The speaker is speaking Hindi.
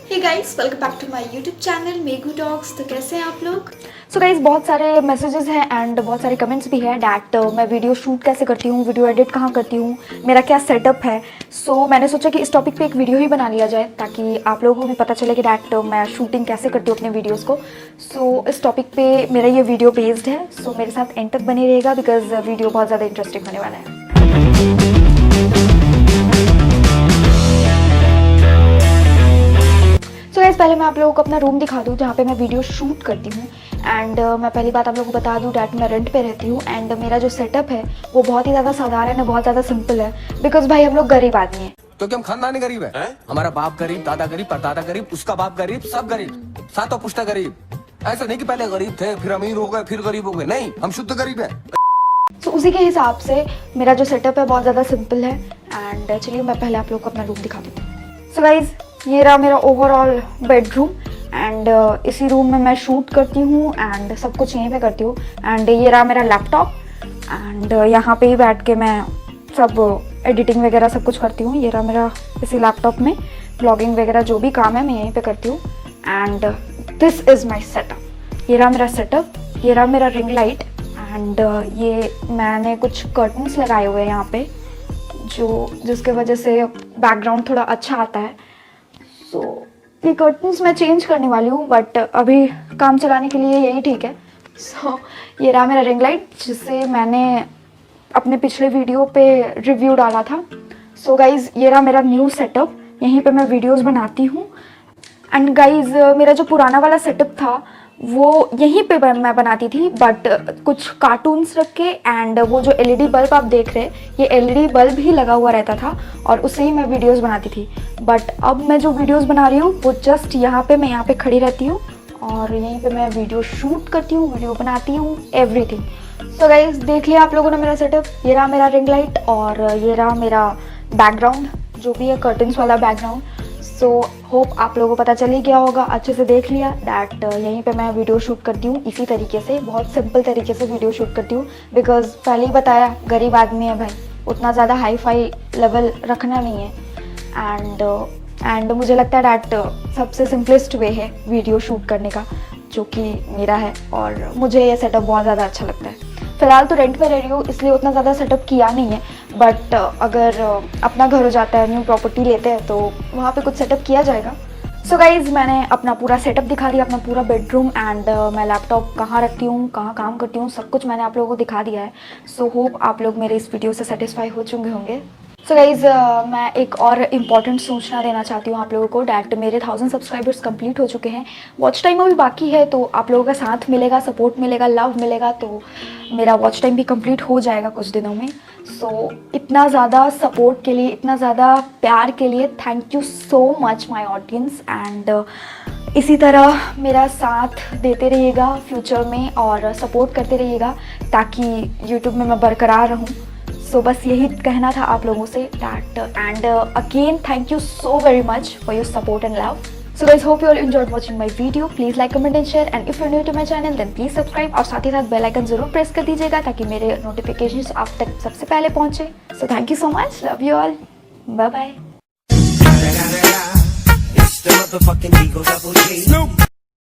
Hey guys, welcome back to my YouTube channel Meghu talks. तो कैसे हैं आप लोग? सो गाइज़ बहुत सारे मैसेजेस हैं एंड बहुत सारे कमेंट्स भी हैं डैट मैं वीडियो शूट कैसे करती हूँ, वीडियो एडिट कहाँ करती हूँ, मेरा क्या सेटअप है। सो मैंने सोचा कि इस टॉपिक पे एक वीडियो ही बना लिया जाए ताकि आप लोगों को भी पता चले कि डैट मैं शूटिंग कैसे करती हूँ अपने वीडियोज़ को। सो इस टॉपिक पे मेरा ये वीडियो बेस्ड है। सो मेरे साथ एंड तक बने रहेगा बिकॉज वीडियो बहुत ज़्यादा इंटरेस्टिंग होने वाला है। सो गाइस पहले मैं आप लोगों को अपना रूम दिखा दूँ जहाँ पे मैं वीडियो शूट करती हूँ। एंड मैं पहली बात आप लोगों को बता दूँ डैट मैं रेंट पे रहती हूँ एंड मेरा जो सेटअप है वो बहुत ही ज़्यादा साधारण है, बहुत ज़्यादा सिंपल है बिकॉज भाई हम लोग गरीब आदमी हैं। क्योंकि हम खानदानी गरीब है? हमारा बाप गरीब, दादा गरीब, परदादा गरीब, उसका बाप गरीब, सब गरीब, सातों पुश्ता गरीब। ऐसा नहीं कि पहले गरीब थे फिर अमीर हो गए फिर गरीब हो गए, नहीं, हम शुद्ध गरीब है। तो उसी के हिसाब से मेरा जो सेटअप है बहुत ज़्यादा सिंपल है। एंड चलिए मैं पहले आप लोग को अपना रूम दिखा देती हूँ। सो गाइज ये रहा मेरा ओवरऑल बेडरूम एंड इसी रूम में मैं शूट करती हूँ एंड सब कुछ यहीं पे करती हूँ। एंड ये रहा मेरा लैपटॉप एंड यहाँ पे ही बैठ के मैं सब एडिटिंग वगैरह सब कुछ करती हूँ। ये रहा मेरा इसी लैपटॉप में ब्लॉगिंग वगैरह जो भी काम है मैं यहीं पे करती हूँ। And this is my setup. ये रहा मेरा सेटअप, ये रहा मेरा रिंग लाइट एंड ये मैंने कुछ कर्टन्स लगाए हुए हैं यहाँ पे जिसके वजह से बैकग्राउंड थोड़ा अच्छा आता है। सो ये कर्टन्स मैं चेंज करने वाली हूँ बट अभी काम चलाने के लिए यही ठीक है। सो ये रहा मेरा रिंग लाइट जिससे मैंने अपने पिछले वीडियो पे रिव्यू डाला था। सो गाइज़ ये रहा मेरा न्यू सेटअप, यहीं पे मैं वीडियोस बनाती हूँ। एंड गाइज़ मेरा जो पुराना वाला सेटअप था वो यहीं पे मैं बनाती थी बट कुछ कार्टून्स रख के एंड वो जो एलईडी बल्ब आप देख रहे हैं ये एलईडी बल्ब ही लगा हुआ रहता था और उससे ही मैं वीडियोस बनाती थी। बट अब मैं जो वीडियोस बना रही हूँ वो जस्ट यहाँ पे मैं यहाँ पे खड़ी रहती हूँ और यहीं पे मैं वीडियो शूट करती हूँ, वीडियो बनाती हूँ, एवरीथिंग। सो गाइज देख लिया आप लोगों ने मेरा सेटअप। ये रहा मेरा रिंग लाइट और ये रहा मेरा बैकग्राउंड जो भी है कर्टन्स वाला बैकग्राउंड। सो होप आप लोगों को पता चल ही गया होगा, अच्छे से देख लिया दैट यहीं पे मैं वीडियो शूट करती हूँ इसी तरीके से, बहुत सिंपल तरीके से वीडियो शूट करती हूँ बिकॉज पहले ही बताया गरीब आदमी है भाई, उतना ज़्यादा हाई फाई लेवल रखना नहीं है। एंड मुझे लगता है डैट सबसे सिंपलेस्ट वे है वीडियो शूट करने का जो कि मेरा है और मुझे ये सेटअप बहुत ज़्यादा अच्छा लगता है। फ़िलहाल तो रेंट पे रह रही हूँ इसलिए उतना ज़्यादा सेटअप किया नहीं है बट अगर अपना घर हो जाता है, न्यू प्रॉपर्टी लेते हैं तो वहाँ पे कुछ सेटअप किया जाएगा। सो गाइज़ मैंने अपना पूरा सेटअप दिखा दिया, अपना पूरा बेडरूम एंड मैं लैपटॉप कहाँ रखती हूँ, कहाँ काम करती हूँ, सब कुछ मैंने आप लोगों को दिखा दिया है। सो होप आप लोग मेरे इस वीडियो से सेटिस्फाई हो चुके होंगे। सो गाइज़ मैं एक और इम्पॉर्टेंट सूचना देना चाहती हूँ आप लोगों को डैट मेरे 1000 सब्सक्राइबर्स कंप्लीट हो चुके हैं। वॉच टाइम अभी बाकी है तो आप लोगों का साथ मिलेगा, सपोर्ट मिलेगा, लव मिलेगा तो मेरा वॉच टाइम भी कंप्लीट हो जाएगा कुछ दिनों में। सो इतना ज़्यादा सपोर्ट के लिए, इतना ज़्यादा प्यार के लिए thank you so much my audience. And इसी तरह मेरा साथ देते रहिएगा फ्यूचर में और सपोर्ट करते रहिएगा ताकि यूट्यूब में मैं बरकरार रहूँ। सो बस यही कहना था आप लोगों से that and again thank you so very much for your support and love. So guys hope you all enjoyed watching my video. Please like, comment and share and if you are new to my channel then please subscribe और साथ ही साथ बेल आइकन जरूर प्रेस कर दीजिएगा ताकि मेरे नोटिफिकेशंस आप तक सबसे पहले पहुंचे। So thank you so much, love you all, bye bye.